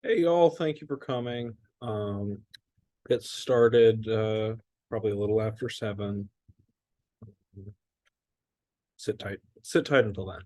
Hey y'all, thank you for coming. Get started probably a little after 7. Sit tight. Sit tight until then.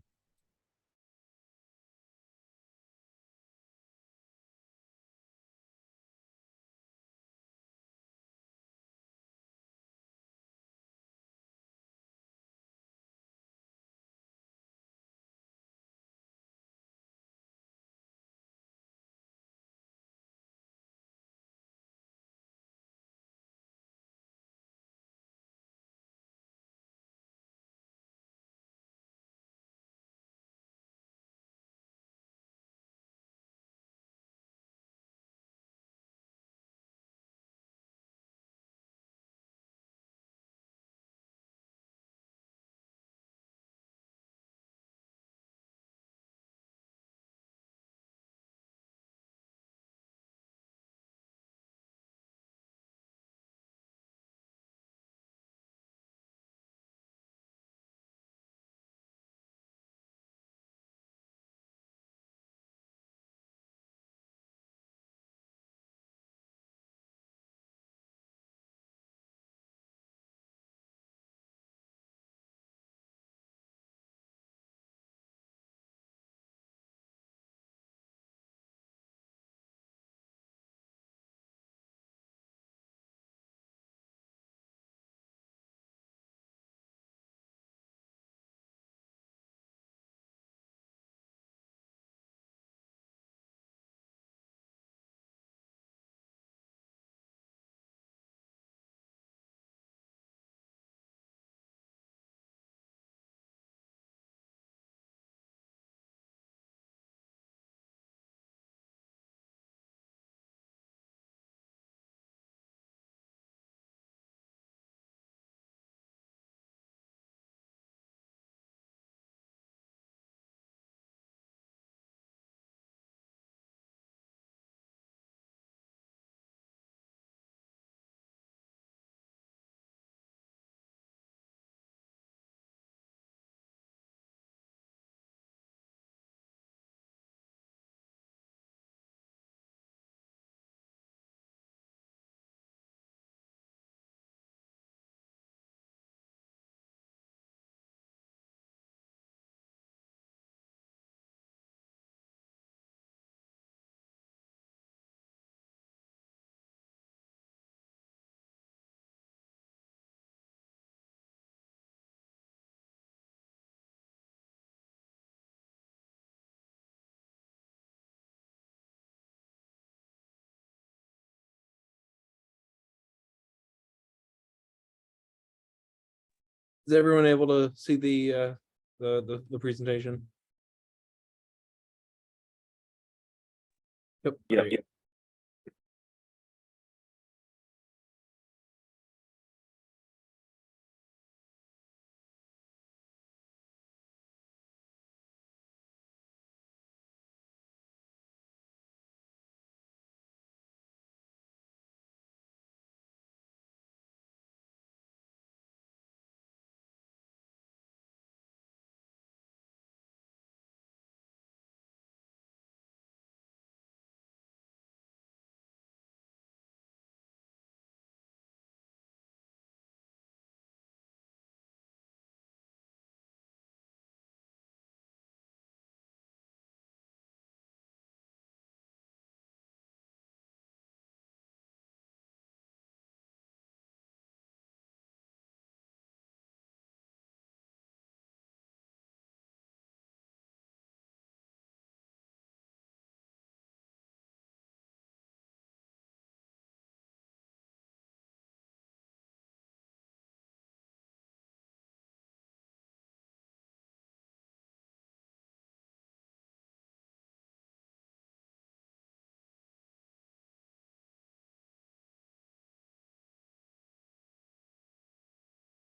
Is everyone able to see the presentation? Yep. Yep. Great.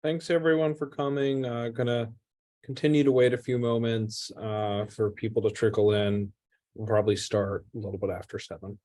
Thanks everyone for coming. Gonna continue to wait a few moments for people to trickle in. We'll probably start a little bit after 7.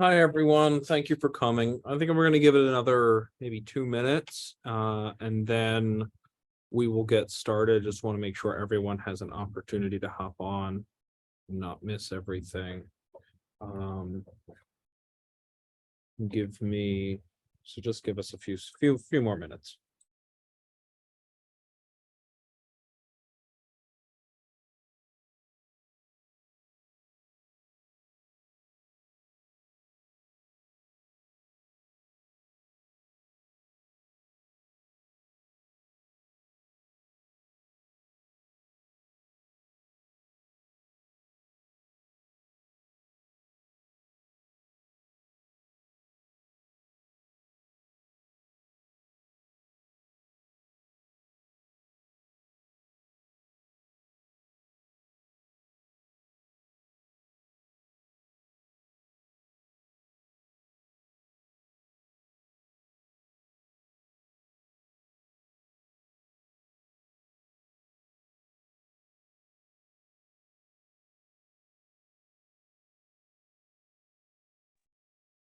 Hi, everyone. Thank you for coming. I think we're going to give it another maybe 2 minutes, and then we will get started. Just want to make sure everyone has an opportunity to hop on and not miss everything. Just give us a few more minutes.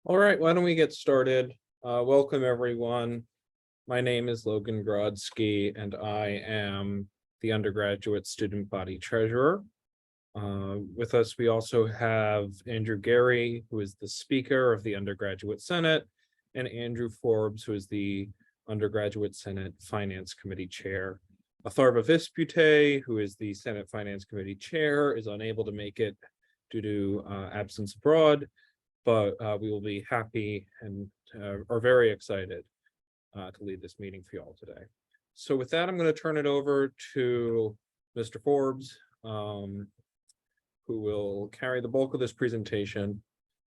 All right, why don't we get started? Welcome, everyone. My name is Logan Grodsky, and I am the undergraduate student body treasurer. With us, we also have Andrew Gary, who is the Speaker of the Undergraduate Senate, and Andrew Forbes, who is the Undergraduate Senate Finance Committee Chair. Atharva Vispute, who is the Senate Finance Committee Chair, is unable to make it due to absence abroad, but we will be happy and are very excited to lead this meeting for you all today. So with that, I'm going to turn it over to Mr. Forbes, who will carry the bulk of this presentation.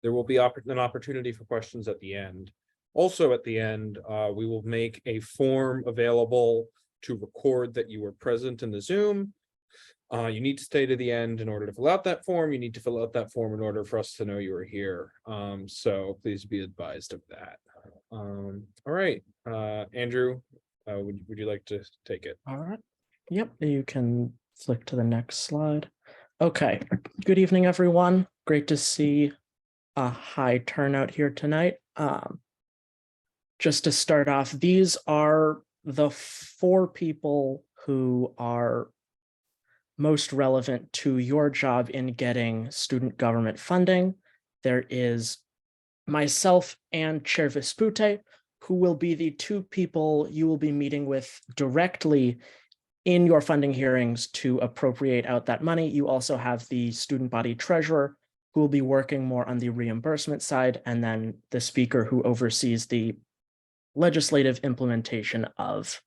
There will be an opportunity for questions at the end. Also at the end, we will make a form available to record that you were present in the Zoom. You need to stay to the end in order to fill out that form. You need to fill out that form in order for us to know you were here. So please be advised of that. All right, Andrew, would you like to take it? All right. Yep, you can flick to the next slide. Okay, good evening, everyone. Great to see a high turnout here tonight. Just to start off, these are the 4 people who are most relevant to your job in getting student government funding. There is myself and Chair Vispute, who will be the 2 people you will be meeting with directly in your funding hearings to appropriate out that money. You also have the student body treasurer, who will be working more on the reimbursement side, and then the speaker, who oversees the legislative implementation of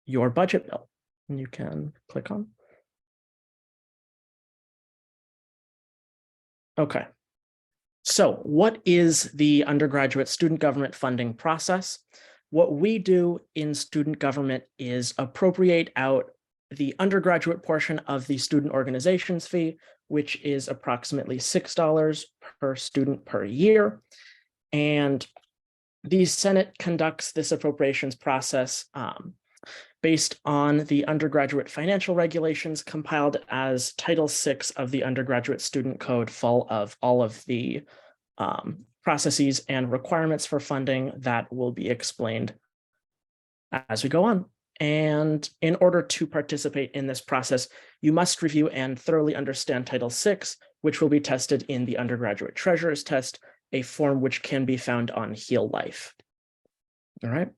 your budget bill. And you can click on. Okay. So what is the undergraduate student government funding process? What we do in student government is appropriate out the undergraduate portion of the student organizations fee, which is approximately $6 per student per year. And the Senate conducts this appropriations process based on the undergraduate financial regulations compiled as Title VI of the Undergraduate Student Code, full of all of the processes and requirements for funding that will be explained as we go on. And in order to participate in this process, you must review and thoroughly understand Title VI, which will be tested in the undergraduate treasurer's test, a form which can be found on Heal Life. All right.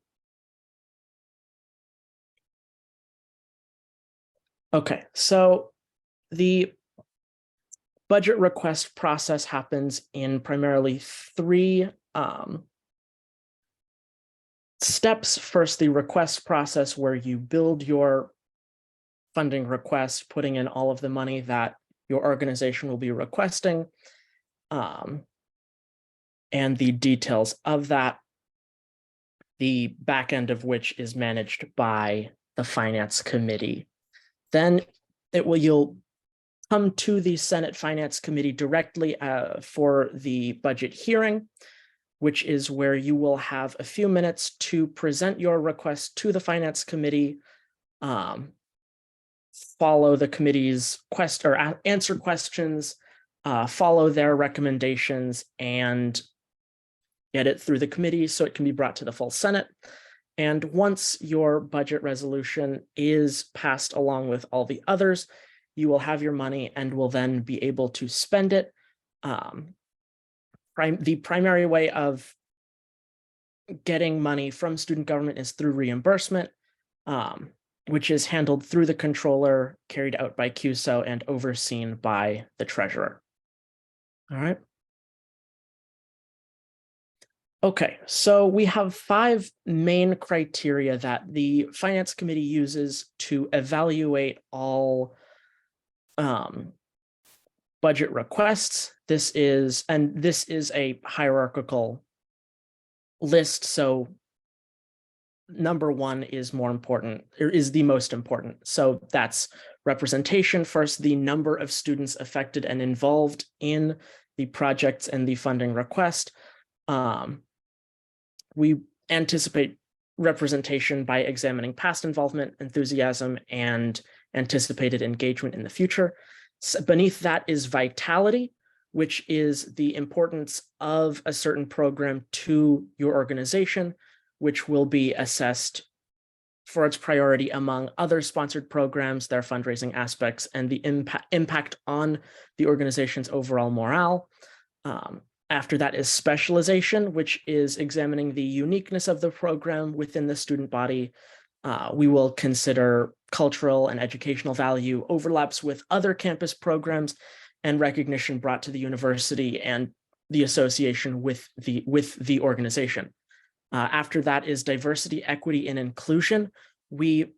Okay, so the budget request process happens in primarily 3 steps. First, the request process, where you build your funding request, putting in all of the money that your organization will be requesting, and the details of that, the back end of which is managed by the Finance Committee. Then you'll come to the Senate Finance Committee directly for the budget hearing, which is where you will have a few minutes to present your request to the Finance Committee, follow the committee's answer questions, follow their recommendations and get it through the committee so it can be brought to the full Senate. And once your budget resolution is passed along with all the others, you will have your money and will then be able to spend it. The primary way of getting money from student government is through reimbursement, which is handled through the controller, carried out by QSO, and overseen by the treasurer. All right. Okay, so we have 5 main criteria that the Finance Committee uses to evaluate all budget requests. This is a hierarchical list, so number 1 is more important, or is the most important. So that's representation. First, the number of students affected and involved in the projects and the funding request. We anticipate representation by examining past involvement, enthusiasm, and anticipated engagement in the future. So beneath that is vitality, which is the importance of a certain program to your organization, which will be assessed for its priority among other sponsored programs, their fundraising aspects, and the impact on the organization's overall morale. After that is specialization, which is examining the uniqueness of the program within the student body. We will consider cultural and educational value, overlaps with other campus programs, and recognition brought to the university and the association with the organization. After that is diversity, equity, and inclusion. We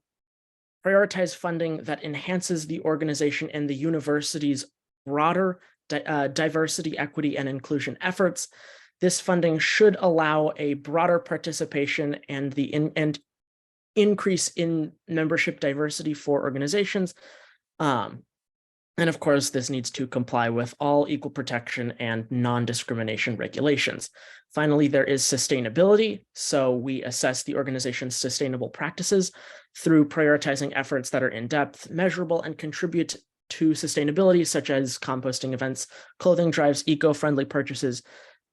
prioritize funding that enhances the organization and the university's broader diversity, equity, and inclusion efforts. This funding should allow a broader participation and increase in membership diversity for organizations. And of course, this needs to comply with all equal protection and non-discrimination regulations. Finally, there is sustainability. So we assess the organization's sustainable practices through prioritizing efforts that are in-depth, measurable, and contribute to sustainability, such as composting events, clothing drives, eco-friendly purchases.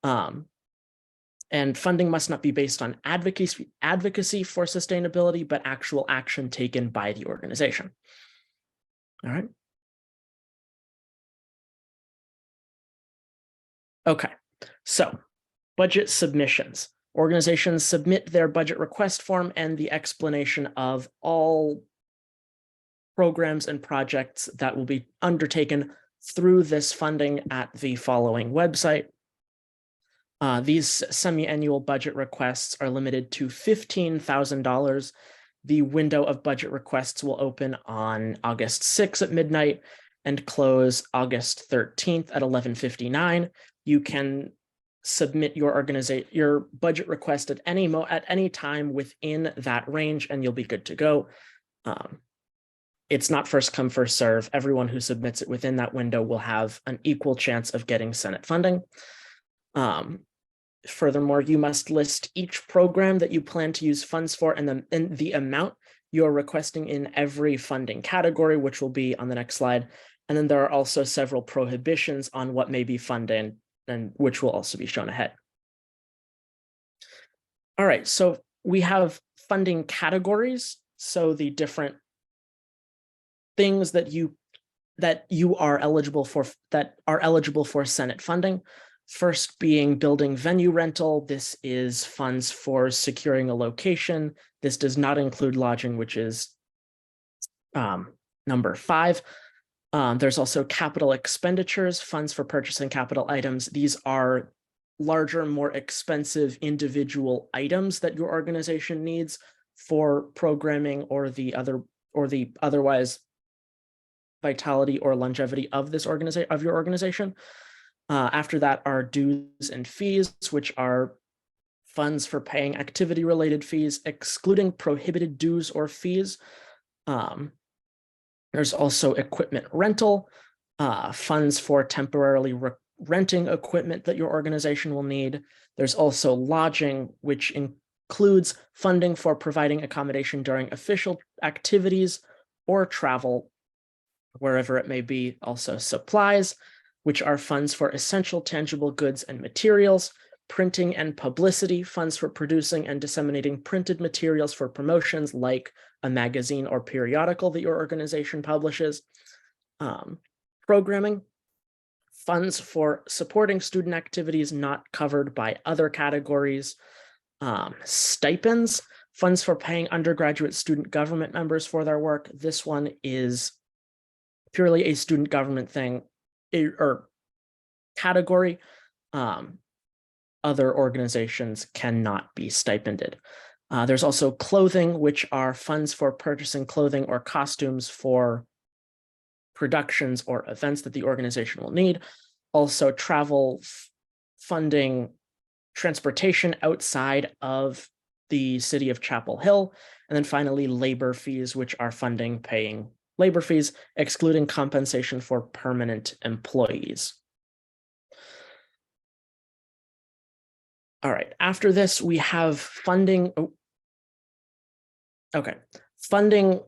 And funding must not be based on advocacy for sustainability, but actual action taken by the organization. All right. Okay, so budget submissions. Organizations submit their budget request form and the explanation of all programs and projects that will be undertaken through this funding at the following website. These semi-annual budget requests are limited to $15,000. The window of budget requests will open on August 6th at midnight and close August 13th at 11:59. You can submit your budget request at any time within that range, and you'll be good to go. It's not first come, first serve. Everyone who submits it within that window will have an equal chance of getting Senate funding. Furthermore, you must list each program that you plan to use funds for and the amount you're requesting in every funding category, which will be on the next slide. And then there are also several prohibitions on what may be funded, and which will also be shown ahead. All right, so we have funding categories. So the different things that you are eligible for Senate funding. First being building venue rental. This is funds for securing a location. This does not include lodging, which is number 5. There's also capital expenditures, funds for purchasing capital items. These are larger, more expensive individual items that your organization needs for programming or the otherwise vitality or longevity of your organization. After that are dues and fees, which are funds for paying activity-related fees, excluding prohibited dues or fees. There's also equipment rental, funds for temporarily renting equipment that your organization will need. There's also lodging, which includes funding for providing accommodation during official activities or travel, wherever it may be. Also supplies, which are funds for essential tangible goods and materials, printing and publicity, funds for producing and disseminating printed materials for promotions like a magazine or periodical that your organization publishes, programming, funds for supporting student activities not covered by other categories, stipends, funds for paying undergraduate student government members for their work. This one is purely a student government thing or category. Other organizations cannot be stipended. There's also clothing, which are funds for purchasing clothing or costumes for productions or events that the organization will need. Also travel funding, transportation outside of the city of Chapel Hill, and then finally labor fees, which are funding paying labor fees, excluding compensation for permanent employees. All right, after this, we have funding. Funding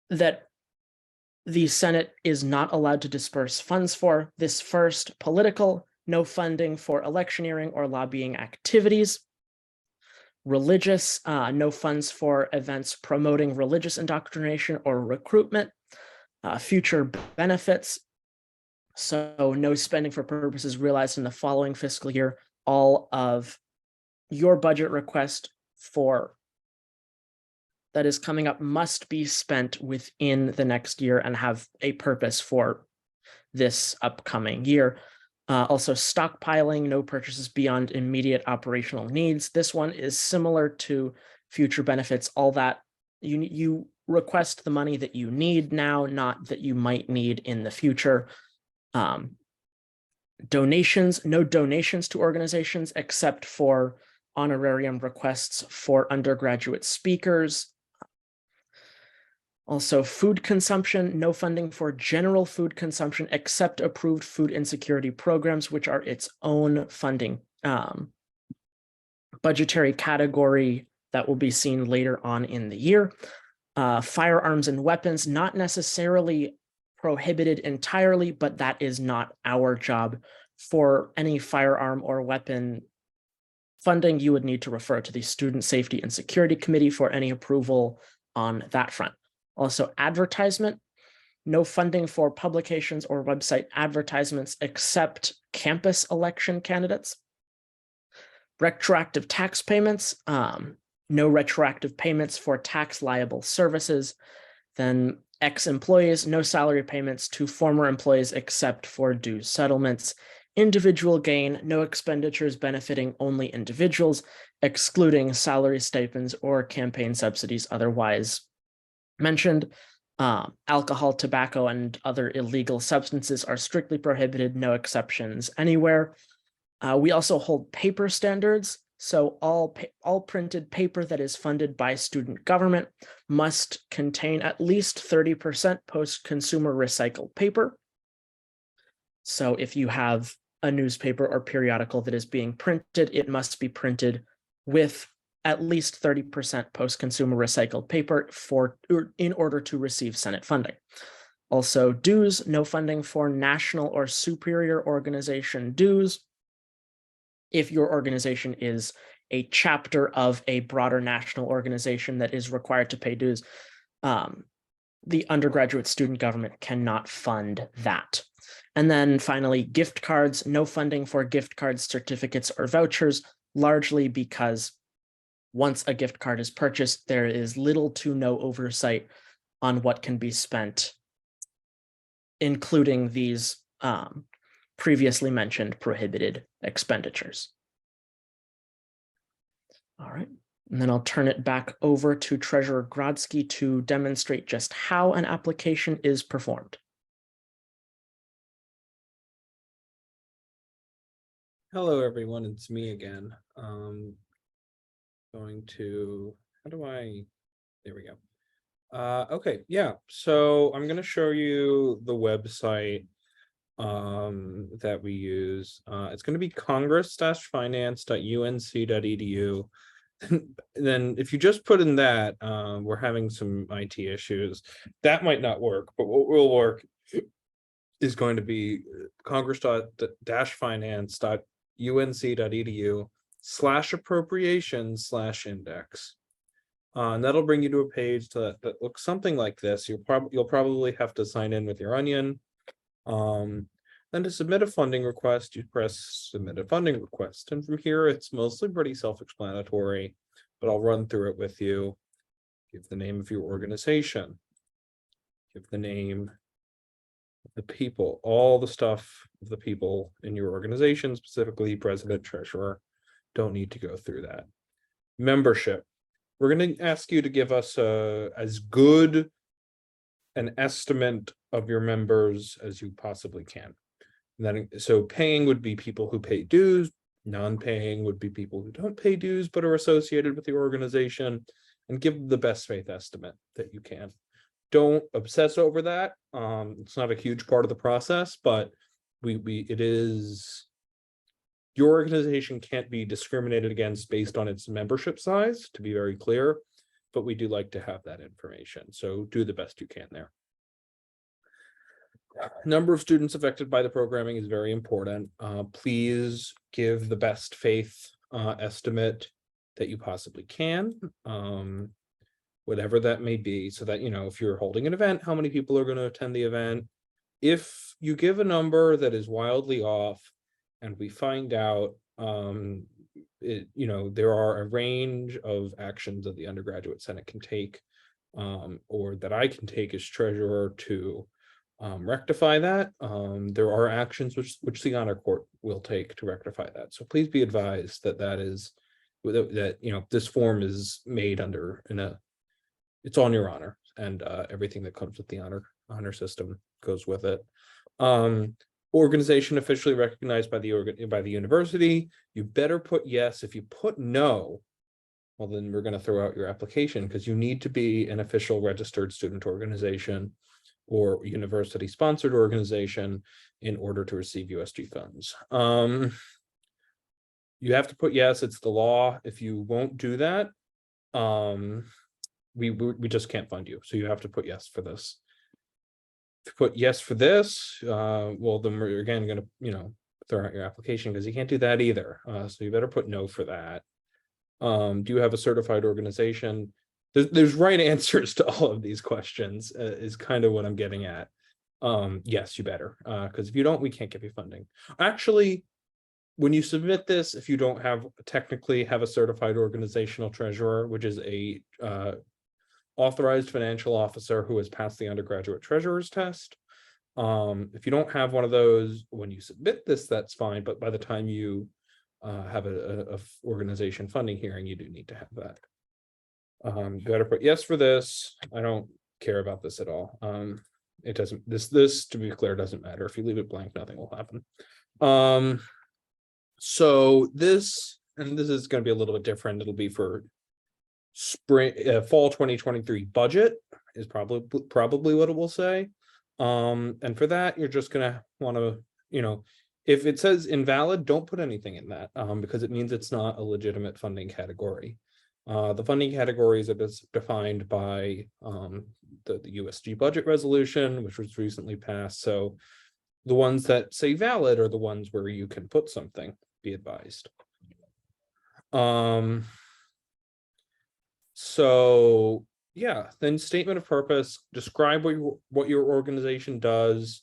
that the Senate is not allowed to disperse funds for. This first, political, no funding for electioneering or lobbying activities. Religious, no funds for events promoting religious indoctrination or recruitment. Future benefits, so no spending for purposes realized in the following fiscal year. All of your budget request for that is coming up must be spent within the next year and have a purpose for this upcoming year. Also stockpiling, no purchases beyond immediate operational needs. This one is similar to future benefits, all that you request the money that you need now, not that you might need in the future. Donations, no donations to organizations except for honorarium requests for undergraduate speakers. Also, food consumption, no funding for general food consumption except approved food insecurity programs, which are its own funding budgetary category that will be seen later on in the year. Firearms and weapons, not necessarily prohibited entirely, but that is not our job. For any firearm or weapon funding, you would need to refer to the Student Safety and Security Committee for any approval on that front. Also, advertisement, no funding for publications or website advertisements except campus election candidates. Retroactive tax payments, no retroactive payments for tax liable services. Then ex-employees, no salary payments to former employees except for due settlements. Individual gain, no expenditures benefiting only individuals, excluding salary stipends or campaign subsidies otherwise mentioned. Alcohol, tobacco, and other illegal substances are strictly prohibited, no exceptions anywhere. We also hold paper standards. So all printed paper that is funded by student government must contain at least 30% post-consumer recycled paper. So if you have a newspaper or periodical that is being printed, it must be printed with at least 30% post-consumer recycled paper in order to receive Senate funding. Also, dues, no funding for national or superior organization dues. If your organization is a chapter of a broader national organization that is required to pay dues, the undergraduate student government cannot fund that. And then finally, gift cards, no funding for gift cards, certificates, or vouchers, largely because once a gift card is purchased, there is little to no oversight on what can be spent, including these previously mentioned prohibited expenditures. All right, and then I'll turn it back over to Treasurer Grodsky to demonstrate just how an application is performed. Hello, everyone. It's me again. There we go. Okay, yeah. So I'm going to show you the website that we use. It's going to be congress-finance.unc.edu. Then if you just put in that, we're having some IT issues. That might not work, but what will work is going to be congress.-finance.unc.edu/appropriations/index. And that'll bring you to a page that looks something like this. You'll probably have to sign in with your Onion. Then to submit a funding request, you press submit a funding request. And from here, it's mostly pretty self-explanatory, but I'll run through it with you. Give the name of your organization. Give the name of the people, all the stuff of the people in your organization, specifically president, treasurer. Don't need to go through that. Membership. We're going to ask you to give us as good an estimate of your members as you possibly can. And then, so paying would be people who pay dues, non-paying would be people who don't pay dues but are associated with the organization, and give the best faith estimate that you can. Don't obsess over that. It's not a huge part of the process, but it is, your organization can't be discriminated against based on its membership size, to be very clear, but we do like to have that information. So do the best you can there. Number of students affected by the programming is very important. Please give the best faith estimate that you possibly can, whatever that may be, so that, you know, if you're holding an event, how many people are going to attend the event. If you give a number that is wildly off, and we find out, you know, there are a range of actions that the undergraduate senate can take, or that I can take as treasurer to rectify that. There are actions which the honor court will take to rectify that. So please be advised that that you know, this form is made under it's on your honor, and everything that comes with the honor system goes with it. Organization officially recognized by the university. You better put yes. If you put no, well, then we're going to throw out your application, because you need to be an official registered student organization or university sponsored organization in order to receive USG funds. You have to put yes. It's the law. If you won't do that, we just can't fund you. So you have to put yes for this. If you put yes for this, well, then we're again going to, you know, throw out your application, because you can't do that either. So you better put no for that. Do you have a certified organization? There's right answers to all of these questions, is kind of what I'm getting at. Yes, you better, because if you don't, we can't give you funding. Actually, when you submit this, if you don't technically have a certified organizational treasurer, which is a authorized financial officer who has passed the undergraduate treasurer's test. If you don't have one of those when you submit this, that's fine. But by the time you have a organization funding hearing, you do need to have that. You got to put yes for this. I don't care about this at all. It doesn't, this to be clear, doesn't matter. If you leave it blank, nothing will happen. So this is going to be a little bit different. It'll be for fall 2023 budget is probably what it will say. And for that, you're just gonna want to, you know, if it says invalid, don't put anything in that, because it means it's not a legitimate funding category. The funding categories are defined by the USG budget resolution, which was recently passed. So the ones that say valid are the ones where you can put something, be advised. So yeah, then statement of purpose, describe what your organization does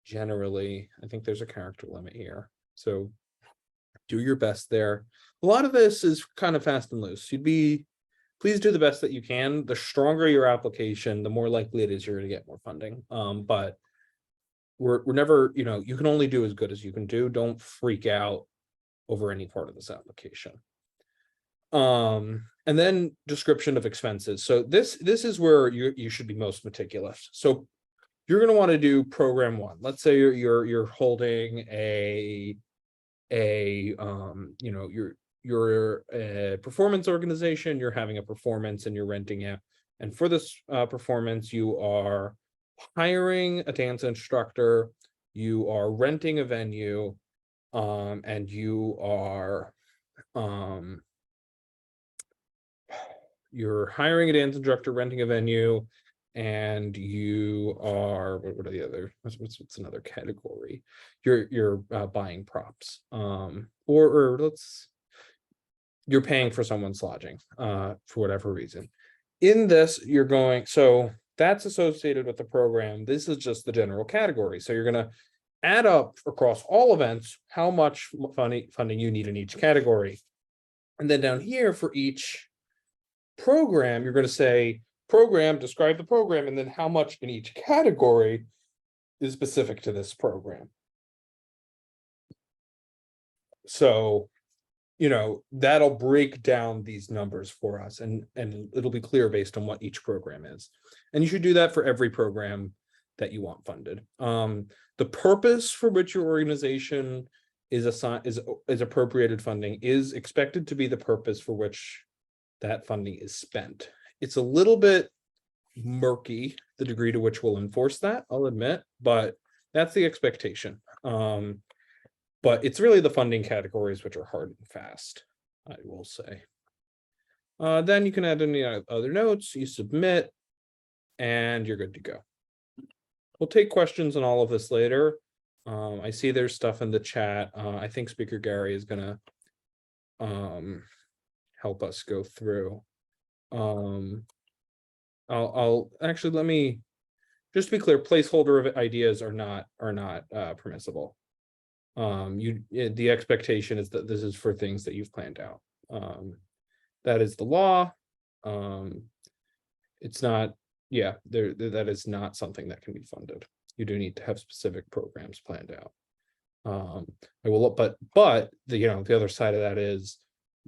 generally. I think there's a character limit here, so do your best there. A lot of this is kind of fast and loose. Please do the best that you can. The stronger your application, the more likely it is you're going to get more funding. But we're never, you know, you can only do as good as you can do. Don't freak out over any part of this application. And then description of expenses. So this is where you should be most meticulous. So you're going to want to do program one. Let's say you're holding you know, you're a performance organization, you're having a performance and you're renting it. And for this performance, you are hiring a dance instructor, you are renting a venue, and you are you're hiring a dance instructor, renting a venue, and you are, what are the other, what's another category? You're buying props, or you're paying for someone's lodging, for whatever reason. In this, you're going, so that's associated with the program. This is just the general category. So you're going to add up across all events how much funding you need in each category. And then down here for each program, you're going to say program, describe the program, and then how much in each category is specific to this program. So, you know, that'll break down these numbers for us, and it'll be clear based on what each program is. And you should do that for every program that you want funded. The purpose for which your organization is assigned is appropriated funding is expected to be the purpose for which that funding is spent. It's a little bit murky, the degree to which we'll enforce that, I'll admit, but that's the expectation. But it's really the funding categories which are hard and fast, I will say. Then you can add any other notes, you submit, and you're good to go. We'll take questions on all of this later. I see there's stuff in the chat. I think Speaker Gary is gonna help us go through. I'll actually, let me just be clear, placeholder of ideas are not permissible. The expectation is that this is for things that you've planned out. That is the law. It's not, yeah, that is not something that can be funded. You do need to have specific programs planned out. I will, but the, you know, the other side of that is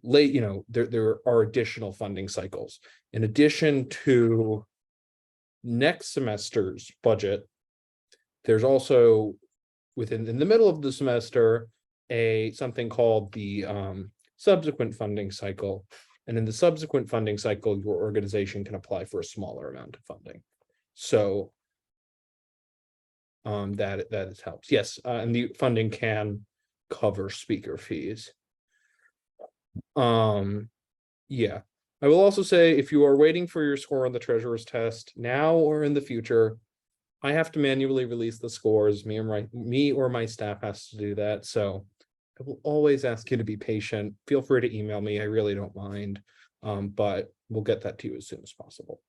late, you know, there are additional funding cycles in addition to next semester's budget. There's also in the middle of the semester something called the subsequent funding cycle, and in the subsequent funding cycle your organization can apply for a smaller amount of funding. So that helps, yes, and the funding can cover speaker fees. Yeah, I will also say, if you are waiting for your score on the treasurer's test now or in the future, I have to manually release the scores. Me or my staff has to do that. So I will always ask you to be patient. Feel free to email me. I really don't mind, but we'll get that to you as soon as possible.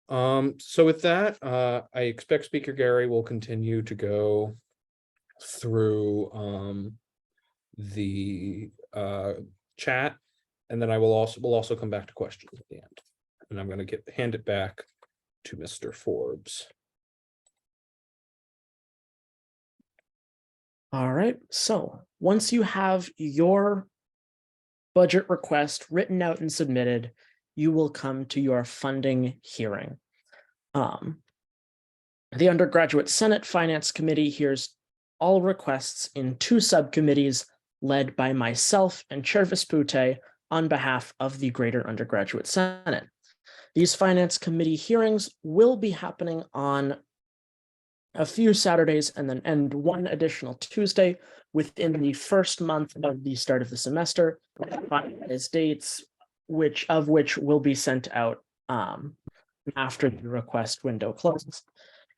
So with that, I expect Speaker Gary will continue to go through the chat, and then we'll also come back to questions at the end. And I'm going to hand it back to Mr. Forbes. All right, so once you have your budget request written out and submitted, you will come to your funding hearing. The Undergraduate Senate Finance Committee hears all requests in 2 subcommittees led by myself and Chair Vespute on behalf of the Greater Undergraduate Senate. These Finance Committee hearings will be happening on a few Saturdays and one additional Tuesday within the first month of the start of the semester, as dates which will be sent out after the request window closes.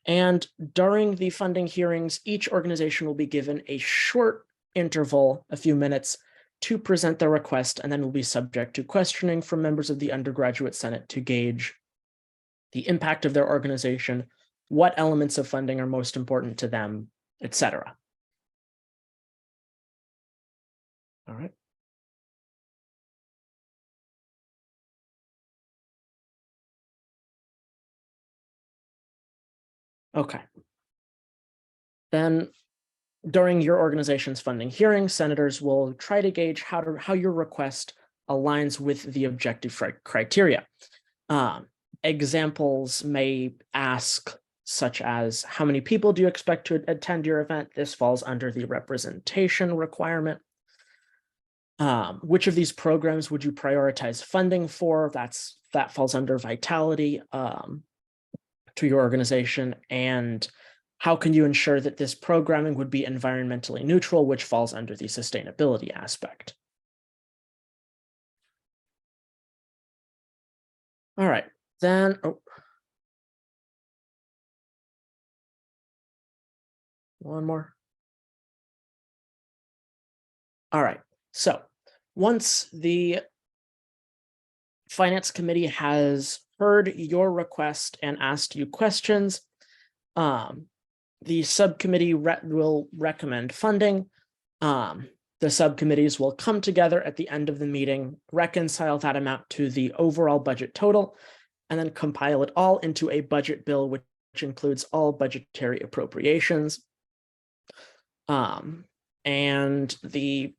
And during the funding hearings, each organization will be given a short interval, a few minutes, to present their request, and then will be subject to questioning from members of the Undergraduate Senate to gauge the impact of their organization, what elements of funding are most important to them, etc. All right. Okay. Then during your organization's funding hearing, senators will try to gauge how your request aligns with the objective criteria. Examples may ask, such as, how many people do you expect to attend your event? This falls under the representation requirement. Which of these programs would you prioritize funding for? That falls under vitality to your organization. And how can you ensure that this programming would be environmentally neutral, which falls under the sustainability aspect? All right, then One more. All right, so once the Finance Committee has heard your request and asked you questions, the subcommittee will recommend funding. The subcommittees will come together at the end of the meeting, reconcile that amount to the overall budget total, and then compile it all into a budget bill, which includes all budgetary appropriations. And either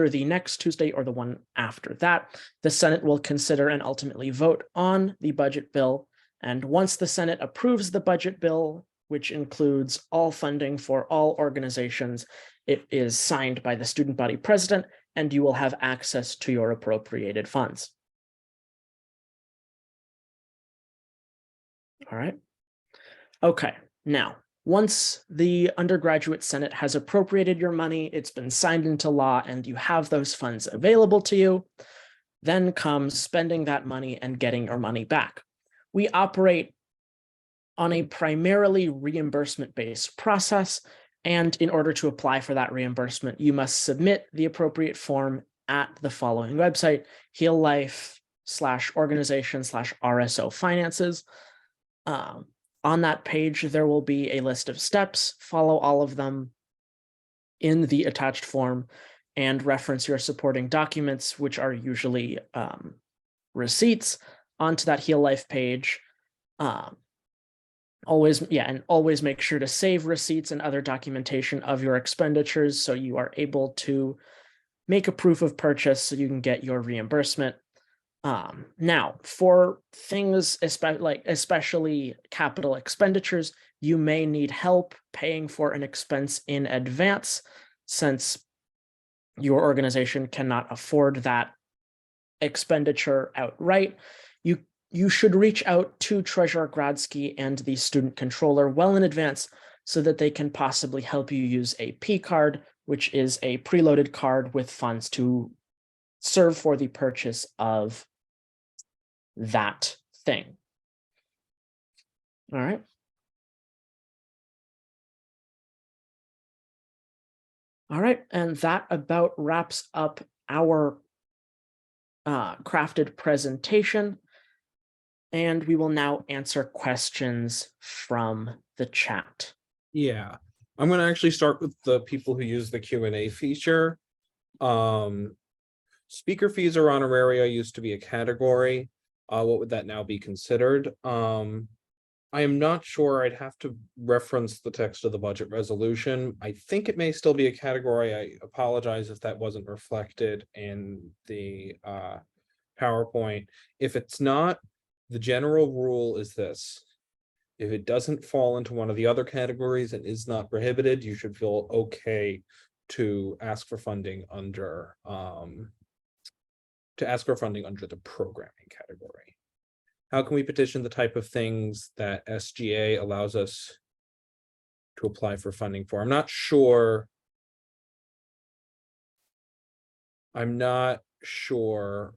the next Tuesday or the one after that, the Senate will consider and ultimately vote on the budget bill. And once the Senate approves the budget bill, which includes all funding for all organizations, it is signed by the student body president, and you will have access to your appropriated funds. All right. Okay, now, once the undergraduate Senate has appropriated your money, it's been signed into law, and you have those funds available to you, then comes spending that money and getting your money back. We operate on a primarily reimbursement-based process, and in order to apply for that reimbursement, you must submit the appropriate form at the following website, heallife/organization/RSO finances. On that page, there will be a list of steps. Follow all of them in the attached form and reference your supporting documents, which are usually receipts, onto that Heal Life page. Always make sure to save receipts and other documentation of your expenditures so you are able to make a proof of purchase so you can get your reimbursement. Now, for things especially capital expenditures, you may need help paying for an expense in advance, since your organization cannot afford that expenditure outright. You should reach out to Treasurer Gradsky and the student controller well in advance so that they can possibly help you use a P card, which is a preloaded card with funds to serve for the purchase of that thing. All right. All right, and that about wraps up our crafted presentation. And we will now answer questions from the chat. Yeah, I'm going to actually start with the people who use the Q&A feature. Speaker fees or honoraria used to be a category. What would that now be considered? I am not sure. I'd have to reference the text of the budget resolution. I think it may still be a category. I apologize if that wasn't reflected in the PowerPoint. If it's not, the general rule is this: if it doesn't fall into one of the other categories and is not prohibited, you should feel okay to ask for funding under the programming category. How can we petition the type of things that SGA allows us to apply for funding for? I'm not sure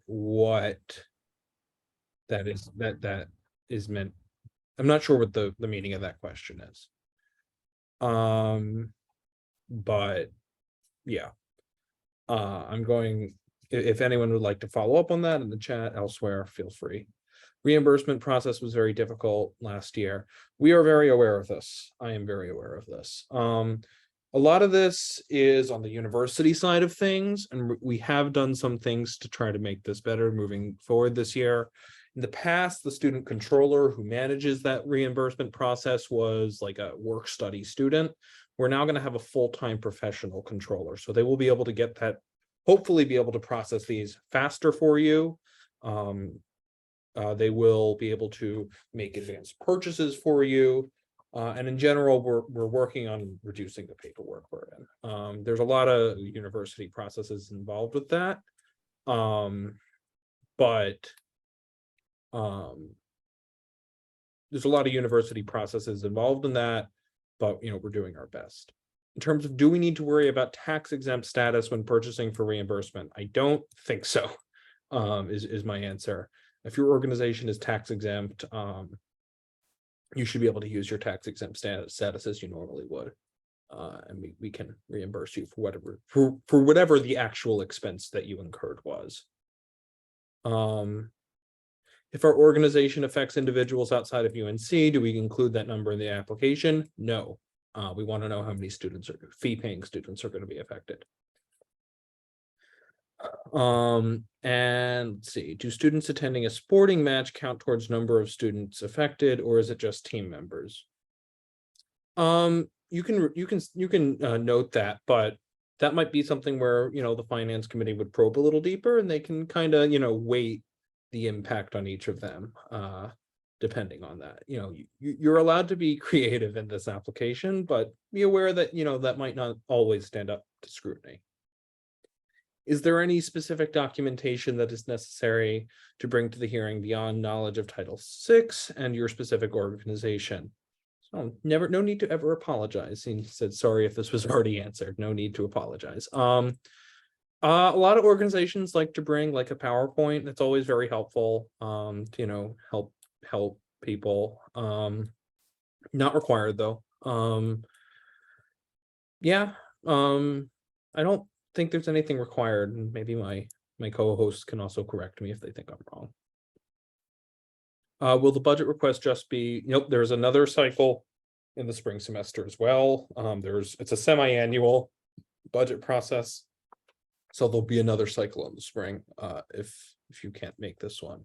what that is meant. I'm not sure what the meaning of that question is. But yeah, I'm going, if anyone would like to follow up on that in the chat elsewhere, feel free. Reimbursement process was very difficult last year. We are very aware of this. I am very aware of this. A lot of this is on the university side of things, and we have done some things to try to make this better moving forward this year. In the past, the student controller who manages that reimbursement process was like a work study student. We're now going to have a full-time professional controller, so they will be able to get that, hopefully be able to process these faster for you. They will be able to make advanced purchases for you. And in general, we're working on reducing the paperwork burden. There's a lot of university processes involved with that. There's a lot of university processes involved in that, but we're doing our best. In terms of, do we need to worry about tax exempt status when purchasing for reimbursement? I don't think so, is my answer. If your organization is tax exempt, you should be able to use your tax exempt status as you normally would. And we can reimburse you for whatever the actual expense that you incurred was. If our organization affects individuals outside of UNC, do we include that number in the application? No. We want to know how many students are fee-paying students are going to be affected. And let's see, do students attending a sporting match count towards number of students affected, or is it just team members? You can note that, but that might be something where, the finance committee would probe a little deeper, and they can kind of, weight the impact on each of them, depending on that. You're allowed to be creative in this application, but be aware that, that might not always stand up to scrutiny. Is there any specific documentation that is necessary to bring to the hearing beyond knowledge of Title VI and your specific organization? So no need to ever apologize. He said, sorry if this was already answered. No need to apologize. A lot of organizations like to bring like a PowerPoint. That's always very helpful, to, help people. Not required though. Yeah. I don't think there's anything required, and maybe my co-hosts can also correct me if they think I'm wrong. Will the budget request just be, nope, there's another cycle in the spring semester as well. It's a semi-annual budget process, so there'll be another cycle in the spring if you can't make this one.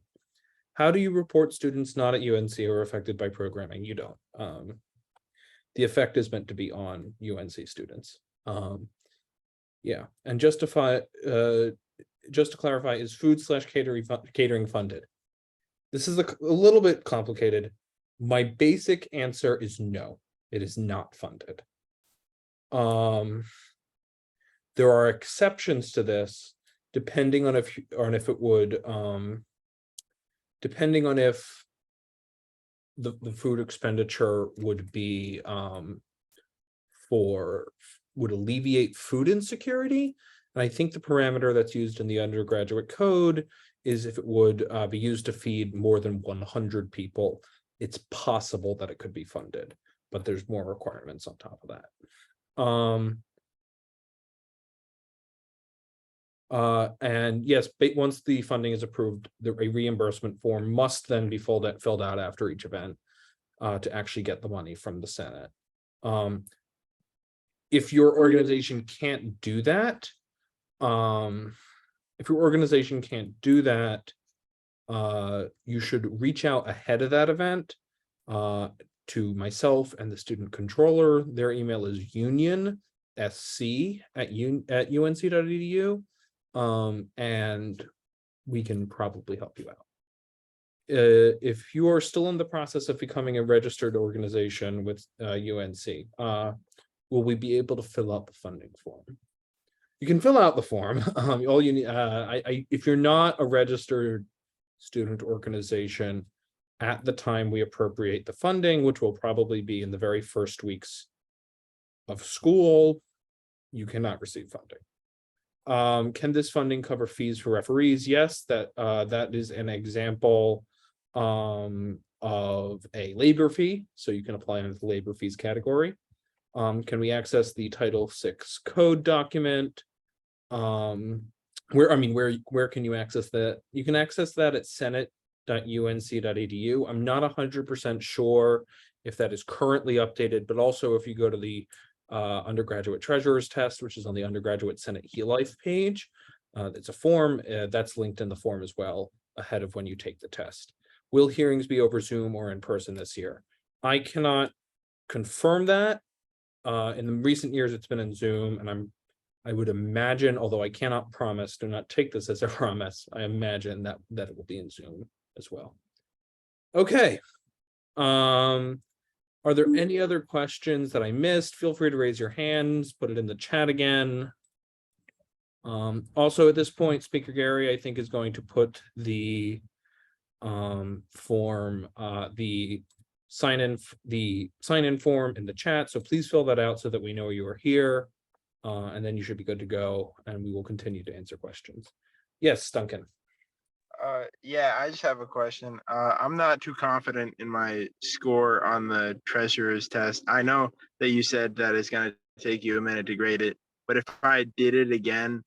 How do you report students not at UNC who are affected by programming? You don't. The effect is meant to be on UNC students. Yeah, and just to clarify, is food/catering funded? This is a little bit complicated. My basic answer is no, it is not funded. There are exceptions to this, depending on if it would, depending on if the food expenditure would be would alleviate food insecurity. And I think the parameter that's used in the undergraduate code is if it would be used to feed more than 100 people, it's possible that it could be funded, but there's more requirements on top of that. And yes, once the funding is approved, a reimbursement form must then be filled out after each event to actually get the money from the Senate. If your organization can't do that, you should reach out ahead of that event to myself and the student controller. Their email is unionsc@unc.edu, and we can probably help you out. If you are still in the process of becoming a registered organization with UNC, will we be able to fill out the funding form? You can fill out the form. All you need, if you're not a registered student organization at the time we appropriate the funding, which will probably be in the very first weeks of school, you cannot receive funding. Can this funding cover fees for referees? Yes, that is an example of a labor fee, so you can apply under the labor fees category. Can we access the Title VI code document? Where can you access that? You can access that at senate.unc.edu. I'm not 100% sure if that is currently updated, but also if you go to the undergraduate treasurer's test, which is on the undergraduate Senate eLife page, it's a form that's linked in the form as well ahead of when you take the test. Will hearings be over Zoom or in person this year? I cannot confirm that. In the recent years, it's been in Zoom, and I would imagine, although I cannot promise, do not take this as a promise, I imagine that it will be in Zoom as well. Okay. Are there any other questions that I missed? Feel free to raise your hands, put it in the chat again. Also at this point, Speaker Gary, I think, is going to put the form, the sign-in form in the chat. So please fill that out so that we know you are here. And then you should be good to go, and we will continue to answer questions. Yes, Duncan. Yeah, I just have a question. I'm not too confident in my score on the treasurer's test. I know that you said that it's gonna take you a minute to grade it, but if I did it again,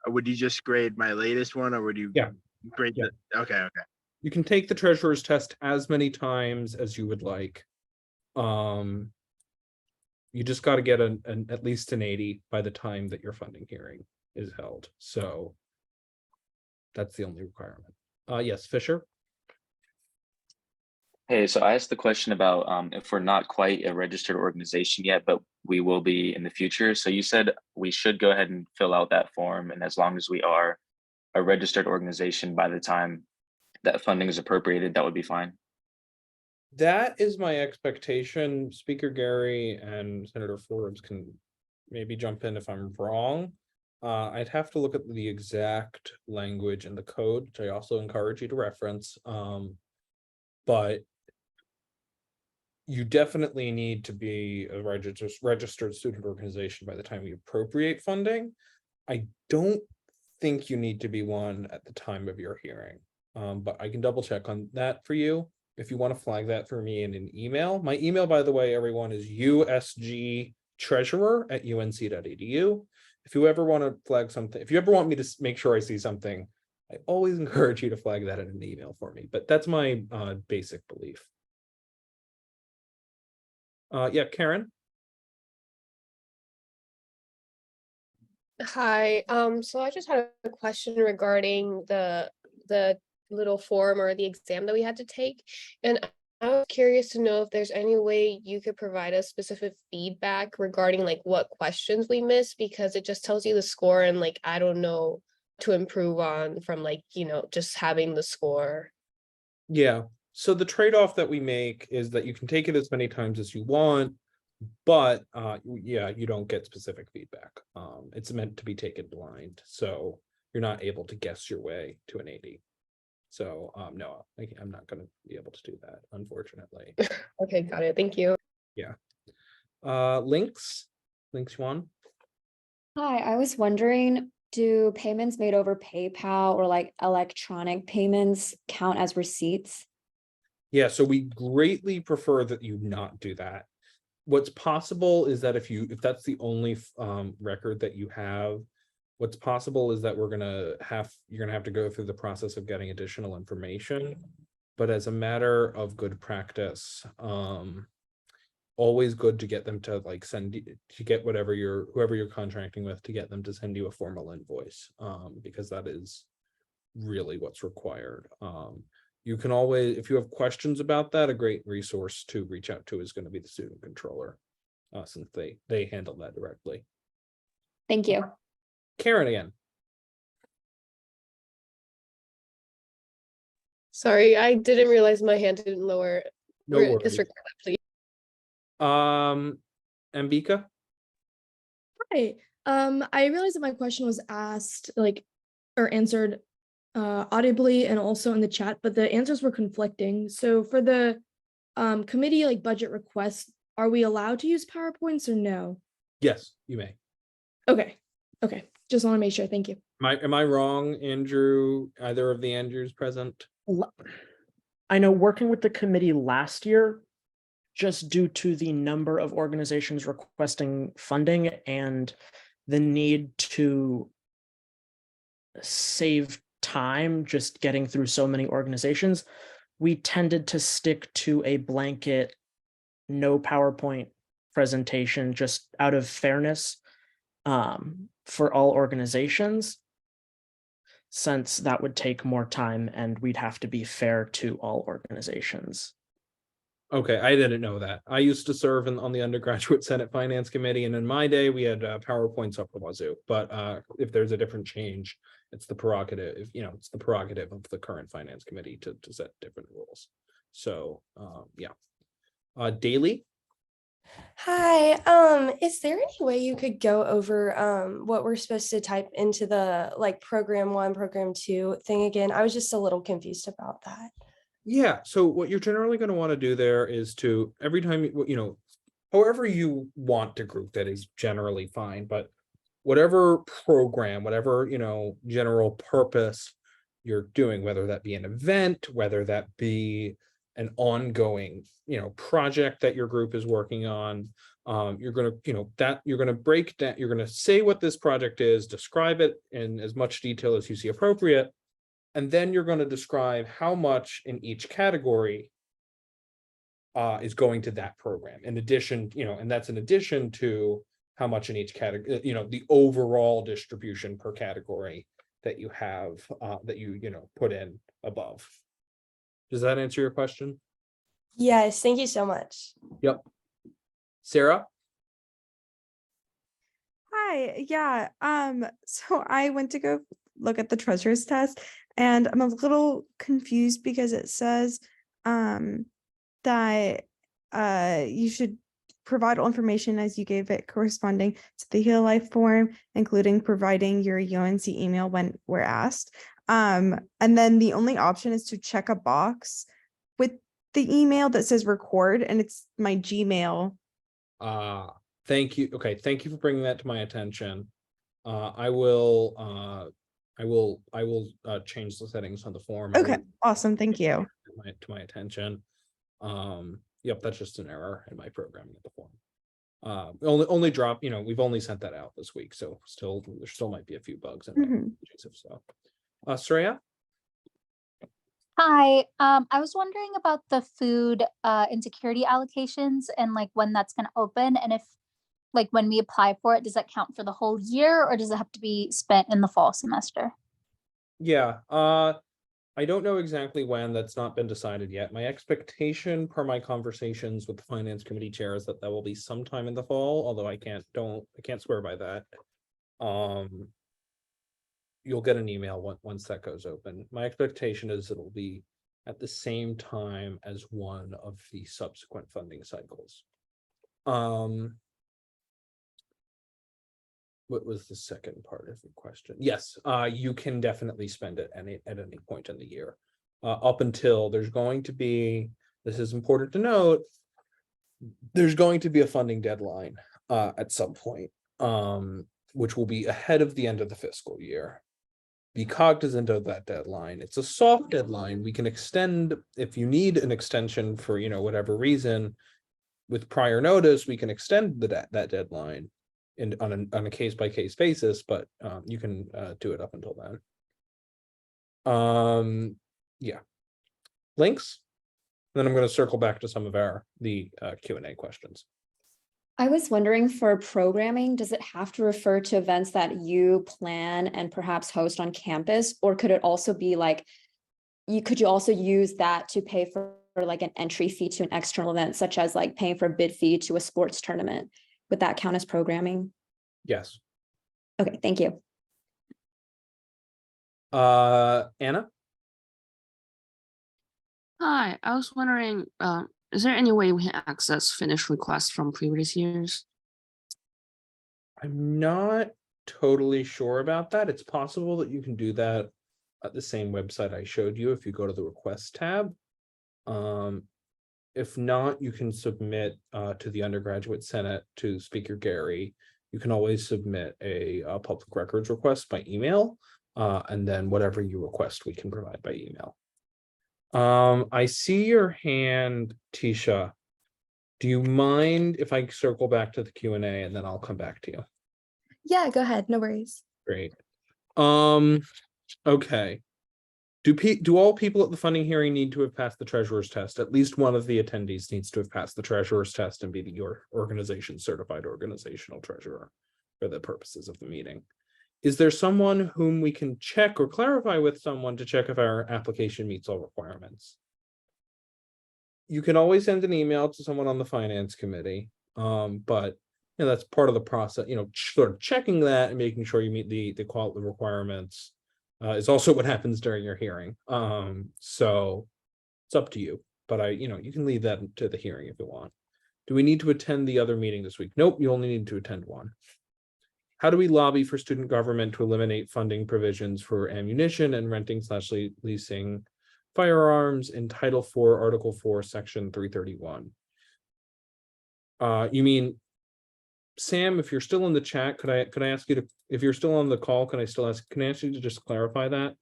would you just grade my latest one, or would you Yeah. grade Yeah. the? Okay, okay. You can take the treasurer's test as many times as you would like. You just got to get at least an 80 by the time that your funding hearing is held. So that's the only requirement. Yes, Fisher. Hey, so I asked the question about if we're not quite a registered organization yet, but we will be in the future. So you said we should go ahead and fill out that form, and as long as we are a registered organization by the time that funding is appropriated, that would be fine. That is my expectation. Speaker Gary and Senator Forbes can maybe jump in if I'm wrong. I'd have to look at the exact language in the code, which I also encourage you to reference. But you definitely need to be a registered student organization by the time you appropriate funding. I don't think you need to be one at the time of your hearing, but I can double check on that for you. If you want to flag that for me in an email, my email, by the way, everyone, is usgtreasurer@unc.edu. If you ever want to flag something, if you ever want me to make sure I see something, I always encourage you to flag that in an email for me, but that's my basic belief. Yeah, Karen. Hi, so I just had a question regarding the little form or the exam that we had to take. And I was curious to know if there's any way you could provide us specific feedback regarding like what questions we missed, because it just tells you the score and like I don't know to improve on from like, just having the score. Yeah. So the trade-off that we make is that you can take it as many times as you want, but yeah, you don't get specific feedback. It's meant to be taken blind, so you're not able to guess your way to an 80. So no, I'm not going to be able to do that, unfortunately. Okay, got it. Thank you. Yeah. Links one. Hi, I was wondering, do payments made over PayPal or like electronic payments count as receipts? Yeah, so we greatly prefer that you not do that. What's possible is that if that's the only record that you have, what's possible is that you're gonna have to go through the process of getting additional information. But as a matter of good practice, always good to get them to like get whoever you're contracting with, to get them to send you a formal invoice, because that is really what's required. You can always, if you have questions about that, a great resource to reach out to is going to be the student controller, since they handle that directly. Thank you. Karen again. Sorry, I didn't realize my hand didn't lower. No worries. Disregard that, please. Ambika. Hi. I realized that my question was asked or answered audibly and also in the chat, but the answers were conflicting. So for the committee budget requests, are we allowed to use PowerPoints or no? Yes, you may. Okay. Just want to make sure. Thank you. Am I wrong, Andrew? Either of the Andrews present? I know working with the committee last year, just due to the number of organizations requesting funding and the need to save time just getting through so many organizations, we tended to stick to a blanket no PowerPoint presentation just out of fairness for all organizations, since that would take more time and we'd have to be fair to all organizations. Okay, I didn't know that. I used to serve on the undergraduate Senate Finance Committee, and in my day we had PowerPoints up the wazoo. But if there's a different change, it's the prerogative. It's the prerogative of the current Finance Committee to set different rules. So yeah. Daily. Hi, is there any way you could go over what we're supposed to type into the program 1, program 2 thing again? I was just a little confused about that. Yeah, so what you're generally going to want to do there is to, every time, however you want to group that is generally fine, but whatever program, whatever, general purpose you're doing, whether that be an event, whether that be an ongoing, project that your group is working on. You're going to, you're going to break down, you're going to say what this project is, describe it in as much detail as you see appropriate. And then you're going to describe how much in each category is going to that program. In addition, and that's in addition to how much in each category, the overall distribution per category that you have, that you put in above. Does that answer your question? Yes, thank you so much. Yep. Sarah? Hi, yeah. So I went to go look at the treasurer's test and I'm a little confused because it says that you should provide all information as you gave it corresponding to the Heal Life form, including providing your UNC email when we're asked. And then the only option is to check a box with the email that says record, and it's my Gmail. Thank you. Okay, thank you for bringing that to my attention. I will change the settings on the form. Okay, awesome. Thank you. To my attention. Yep, that's just an error in my programming of the form. Only drop, we've only sent that out this week, so there still might be a few bugs in my Joseph. So Sreya? Hi, I was wondering about the food insecurity allocations and like when that's going to open, and if like when we apply for it, does that count for the whole year or does it have to be spent in the fall semester? Yeah, I don't know exactly when. That's not been decided yet. My expectation per my conversations with the finance committee chair is that will be sometime in the fall, although I can't swear by that. You'll get an email once that goes open. My expectation is it'll be at the same time as one of the subsequent funding cycles. What was the second part of the question? Yes, you can definitely spend it at any point in the year. Up until there's going to be, this is important to note, there's going to be a funding deadline at some point, which will be ahead of the end of the fiscal year. Be cognizant of that deadline. It's a soft deadline. We can extend if you need an extension for whatever reason. With prior notice, we can extend that deadline on a case-by-case basis, but you can do it up until then. Yeah. Links. Then I'm going to circle back to some of the Q&A questions. I was wondering, for programming, does it have to refer to events that you plan and perhaps host on campus, or could it also be like, could you also use that to pay for like an entry fee to an external event, such as like paying for a bid fee to a sports tournament? Would that count as programming? Yes. Okay, thank you. Anna? Hi, I was wondering, is there any way we can access finished requests from previous years? I'm not totally sure about that. It's possible that you can do that at the same website I showed you if you go to the request tab. If not, you can submit to the Undergraduate Senate to Speaker Gary. You can always submit a public records request by email, and then whatever you request, we can provide by email. I see your hand, Tisha. Do you mind if I circle back to the Q&A and then I'll come back to you? Yeah, go ahead. No worries. Great. Okay. Do all people at the funding hearing need to have passed the treasurer's test? At least one of the attendees needs to have passed the treasurer's test and be your organization's certified organizational treasurer for the purposes of the meeting. Is there someone whom we can check or clarify with someone to check if our application meets all requirements? You can always send an email to someone on the finance committee, but that's part of the process. Sort of checking that and making sure you meet the quality requirements is also what happens during your hearing. So it's up to you, but you can leave that to the hearing if you want. Do we need to attend the other meeting this week? Nope, you only need to attend one. How do we lobby for student government to eliminate funding provisions for ammunition and renting/leasing firearms in Title IV, Article 4, Section 331? You mean, Sam, if you're still in the chat, could I ask you to, if you're still on the call, can I ask you to just clarify that?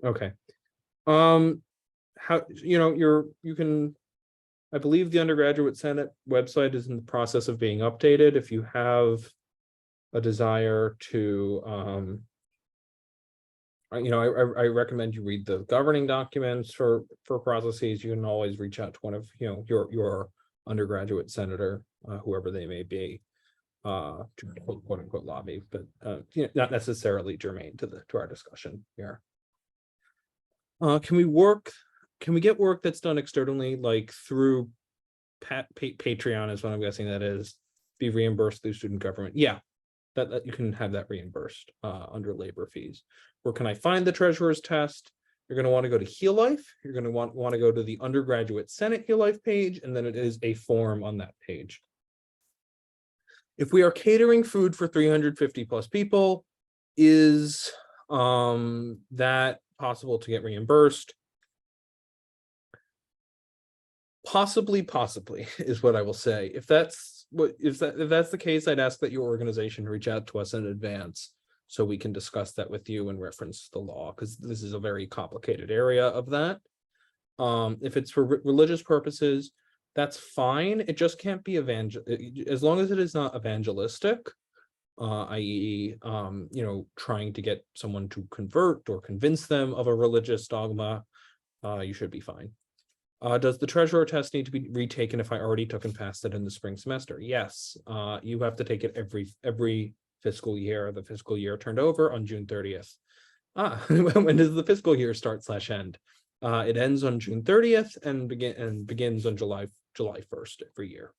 Okay. How, you can, I believe the Undergraduate Senate website is in the process of being updated. If you have a desire to, I recommend you read the governing documents for processes. You can always reach out to one of, your undergraduate senator, whoever they may be, to quote unquote lobby, but not necessarily germane to our discussion here. Can we get work that's done externally, like through Patreon is what I'm guessing that is, be reimbursed through student government? Yeah, that you can have that reimbursed under labor fees. Where can I find the treasurer's test? You're going to want to go to Heal Life. You're going to want to go to the Undergraduate Senate Heal Life page, and then it is a form on that page. If we are catering food for 350 plus people, is that possible to get reimbursed? Possibly is what I will say. If that's the case, I'd ask that your organization reach out to us in advance so we can discuss that with you and reference the law, because this is a very complicated area of that. If it's for religious purposes, that's fine. It just can't be as long as it is not evangelistic, i.e., trying to get someone to convert or convince them of a religious dogma, you should be fine. Does the treasurer test need to be retaken if I already took and passed it in the spring semester? Yes, you have to take it every fiscal year. The fiscal year turned over on June 30th. When does the fiscal year start / end? It ends on June 30th and begins on July 1st every year.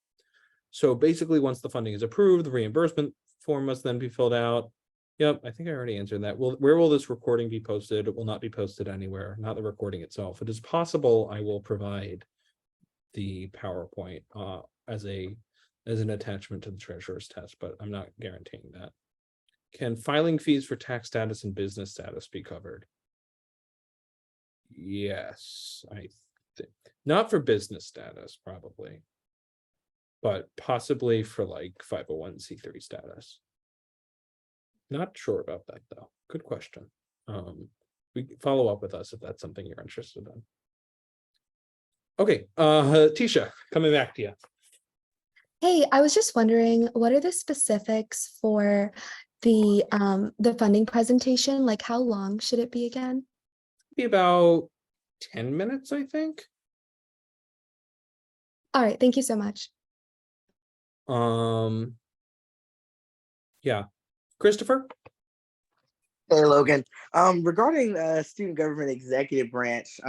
So basically, once the funding is approved, the reimbursement form must then be filled out. Yep, I think I already answered that. Where will this recording be posted? It will not be posted anywhere, not the recording itself. It is possible I will provide the PowerPoint as an attachment to the treasurer's test, but I'm not guaranteeing that. Can filing fees for tax status and business status be covered? Yes, I think. Not for business status, probably, but possibly for like 501c3 status. Not sure about that though. Good question. We can follow up with us if that's something you're interested in. Okay, Tisha, coming back to you. Hey, I was just wondering, what are the specifics for the funding presentation? Like, how long should it be again? Be about 10 minutes, I think. All right, thank you so much. Yeah, Christopher. Hey, Logan. Regarding student government executive branch,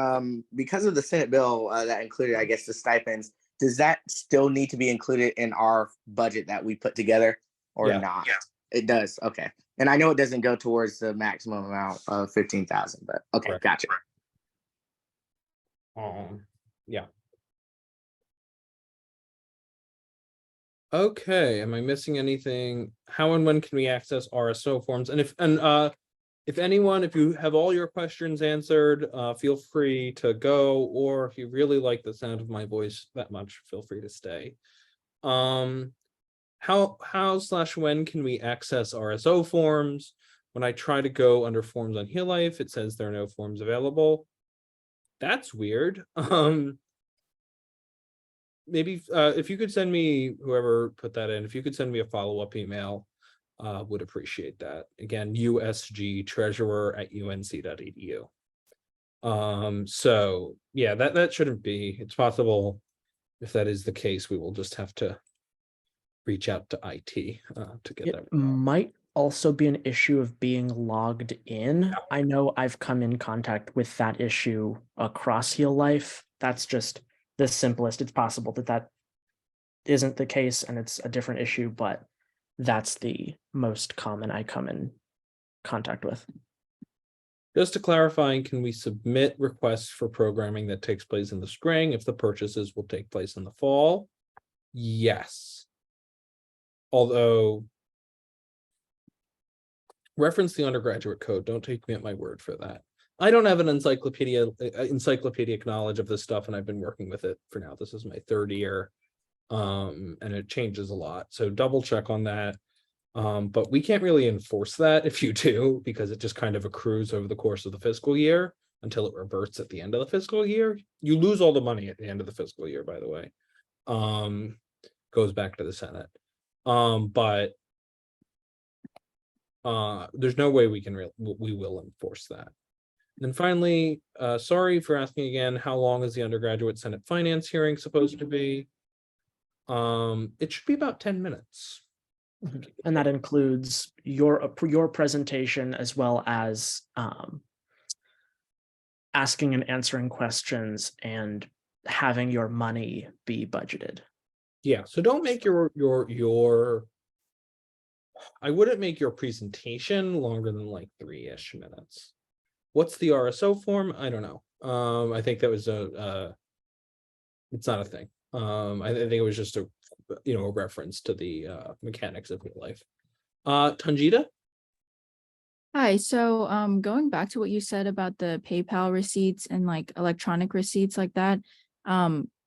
because of the Senate bill that included, I guess, the stipends, does that still need to be included in our budget that we put together or not? Yeah. It does. Okay. And I know it doesn't go towards the maximum amount of 15,000, but okay, right. Gotcha. Yeah. Okay, am I missing anything? How and when can we access RSO forms? And if you have all your questions answered, feel free to go, or if you really like the sound of my voice that much, feel free to stay. How/when can we access RSO forms? When I try to go under forms on Heal Life, it says there are no forms available. That's weird. Maybe if you could send me, whoever put that in, if you could send me a follow-up email, would appreciate that. Again, usgtreasurer@unc.edu. So yeah, that shouldn't be. It's possible if that is the case, we will just have to reach out to IT to get that. It might also be an issue of being logged in. I know I've come in contact with that issue across Heal Life. That's just the simplest. It's possible that isn't the case and it's a different issue, but that's the most common I come in contact with. Just to clarify, can we submit requests for programming that takes place in the spring if the purchases will take place in the fall? Yes. Although, reference the undergraduate code. Don't take me at my word for that. I don't have an encyclopedic knowledge of this stuff, and I've been working with it for now. This is my 3rd year, and it changes a lot. So double check on that. But we can't really enforce that if you do, because it just kind of accrues over the course of the fiscal year. until it reverts at the end of the fiscal year. You lose all the money at the end of the fiscal year, by the way. Goes back to the Senate. But there's no way we will enforce that. And then finally, sorry for asking again, how long is the undergraduate Senate finance hearing supposed to be? It should be about 10 minutes. And that includes your presentation as well as asking and answering questions and having your money be budgeted. Yeah, so don't make your I wouldn't make your presentation longer than like 3-ish minutes. What's the RSO form? I don't know. I think that was it's not a thing. I think it was just a reference to the mechanics of real life. Tanjita? Hi, so going back to what you said about the PayPal receipts and like electronic receipts like that,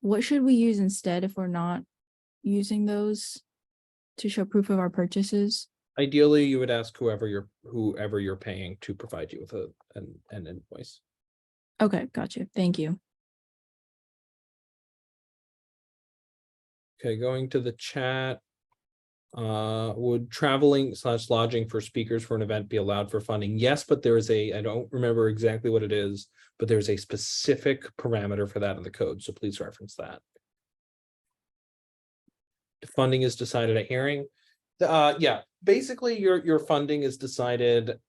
what should we use instead if we're not using those to show proof of our purchases? Ideally, you would ask whoever you're paying to provide you with an invoice. Okay, gotcha. Thank you. Okay, going to the chat. Would traveling/lodging for speakers for an event be allowed for funding? Yes, but there is I don't remember exactly what it is, but there's a specific parameter for that in the code, so please reference that. The funding is decided at hearing. Yeah, basically your funding is decided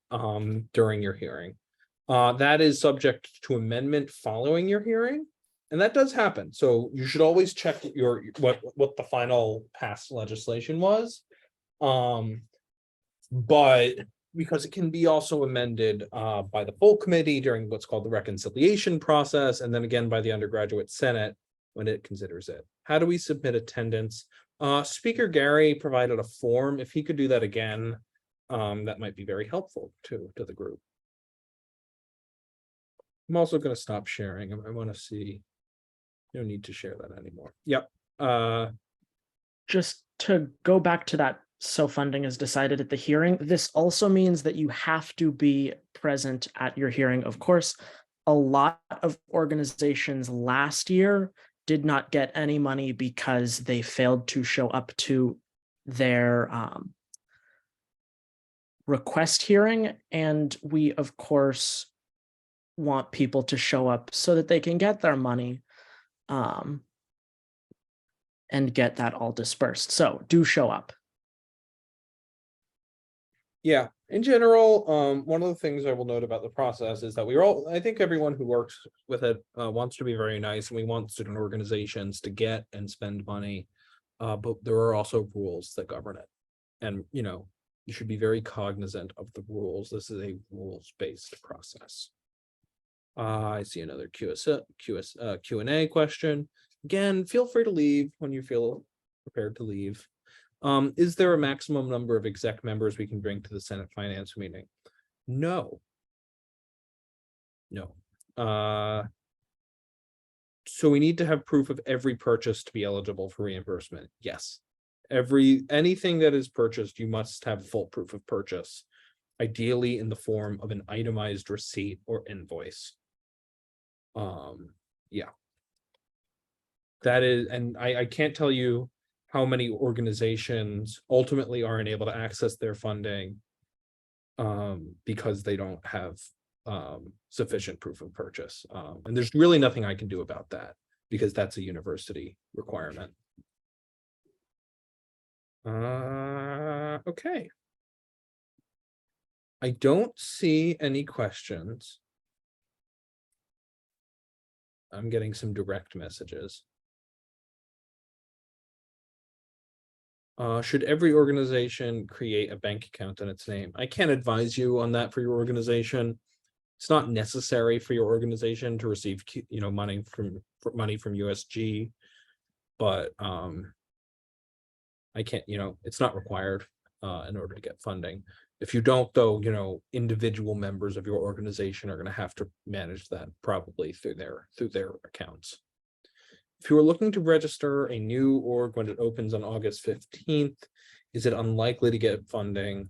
during your hearing. That is subject to amendment following your hearing. And that does happen. So you should always check what the final passed legislation was. But because it can be also amended by the full committee during what's called the reconciliation process, and then again by the undergraduate Senate when it considers it. How do we submit attendance? Speaker Gary provided a form. If he could do that again, that might be very helpful to the group. I'm also going to stop sharing. I want to see. No need to share that anymore. Yep. Just to go back to that, so funding is decided at the hearing. This also means that you have to be present at your hearing. Of course, a lot of organizations last year did not get any money because they failed to show up to their request hearing. And we, of course, want people to show up so that they can get their money and get that all dispersed. So do show up. Yeah, in general, one of the things I will note about the process is that I think everyone who works with it wants to be very nice, and we want student organizations to get and spend money, but there are also rules that govern it. And, you should be very cognizant of the rules. This is a rules-based process. I see another Q&A question. Again, feel free to leave when you feel prepared to leave. Is there a maximum number of exec members we can bring to the Senate Finance meeting? No. So we need to have proof of every purchase to be eligible for reimbursement. Yes. Anything that is purchased, you must have full proof of purchase, ideally in the form of an itemized receipt or invoice. Yeah. That is, and I can't tell you how many organizations ultimately aren't able to access their funding because they don't have sufficient proof of purchase. And there's really nothing I can do about that because that's a university requirement. Okay. I don't see any questions. I'm getting some direct messages. Should every organization create a bank account in its name? I can't advise you on that for your organization. It's not necessary for your organization to receive, money from USG, but I can't, it's not required in order to get funding. If you don't, though, individual members of your organization are going to have to manage that probably through their accounts. If you are looking to register a new org when it opens on August 15th, is it unlikely to get funding?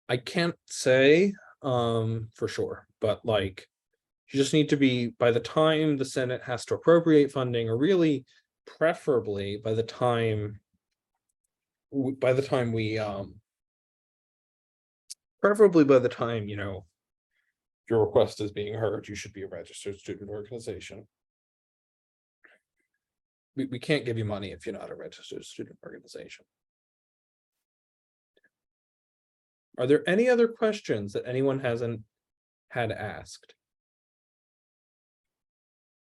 I can't say. for sure, but like, you just need to be, by the time the Senate has to appropriate funding, or really preferably by the time we, preferably by the time, you know, your request is being heard, you should be a registered student organization. We can't give you money if you're not a registered student organization. Are there any other questions that anyone hasn't had asked?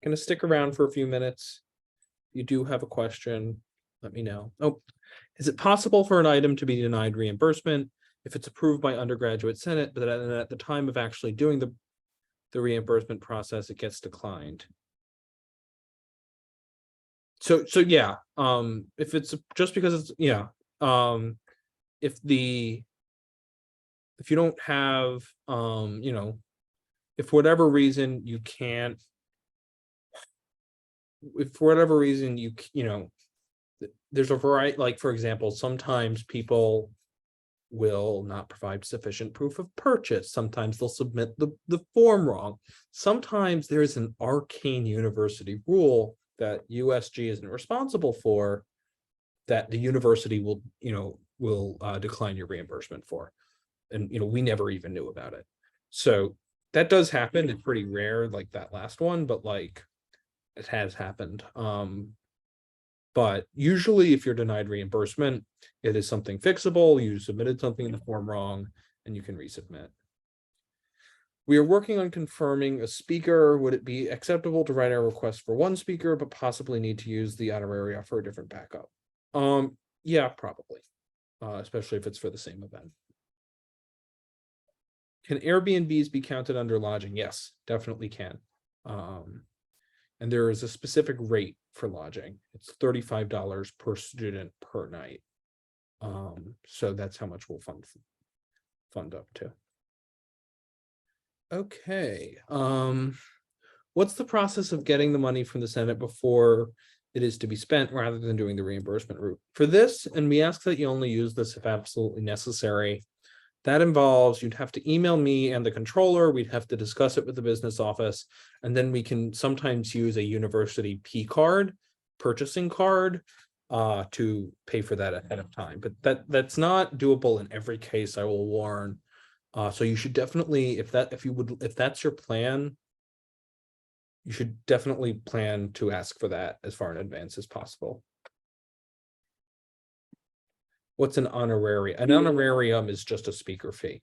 Gonna stick around for a few minutes. If you do have a question, let me know. Oh, is it possible for an item to be denied reimbursement if it's approved by undergraduate Senate, but then at the time of actually doing the reimbursement process, it gets declined? So yeah, if it's just because it's, yeah, if you don't have, you know, if for whatever reason you can't, if for whatever reason you know, there's a variety, like for example, sometimes people will not provide sufficient proof of purchase. Sometimes they'll submit the form wrong. Sometimes there's an arcane university rule that USG isn't responsible for, that the university will, you know, decline your reimbursement for. And, you know, we never even knew about it. So that does happen. It's pretty rare, like that last one, but like it has happened. But usually if you're denied reimbursement, it is something fixable. You submitted something in the form wrong and you can resubmit. We are working on confirming a speaker. Would it be acceptable to write our request for one speaker, but possibly need to use the honoraria for a different backup? Yeah, probably, especially if it's for the same event. Can Airbnbs be counted under lodging? Yes, definitely can. And there is a specific rate for lodging. It's $35 per student per night. So that's how much we'll fund up to. Okay. What's the process of getting the money from the Senate before it is to be spent, rather than doing the reimbursement route? For this, and we ask that you only use this if absolutely necessary, that involves, you'd have to email me and the controller, we'd have to discuss it with the business office, and then we can sometimes use a university P card, purchasing card, to pay for that ahead of time. But that's not doable in every case, I will warn. So you should definitely, if that's your plan, you should definitely plan to ask for that as far in advance as possible. What's an honorarium? An honorarium is just a speaker fee.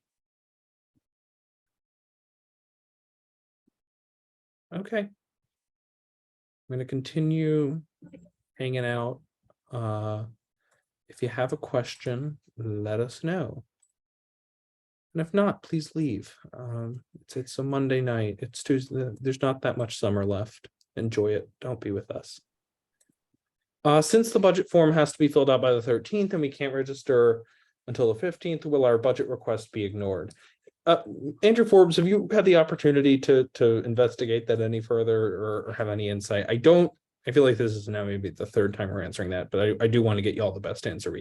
Okay. I'm going to continue hanging out. If you have a question, let us know. And if not, please leave. It's a Monday night. It's Tuesday. There's not that much summer left. Enjoy it. Don't be with us. Since the budget form has to be filled out by the 13th and we can't register until the 15th, will our budget request be ignored? Andrew Forbes, have you had the opportunity to investigate that any further, or have any insight? I feel like this is now maybe the third time we're answering that, but I do want to get you all the best answer we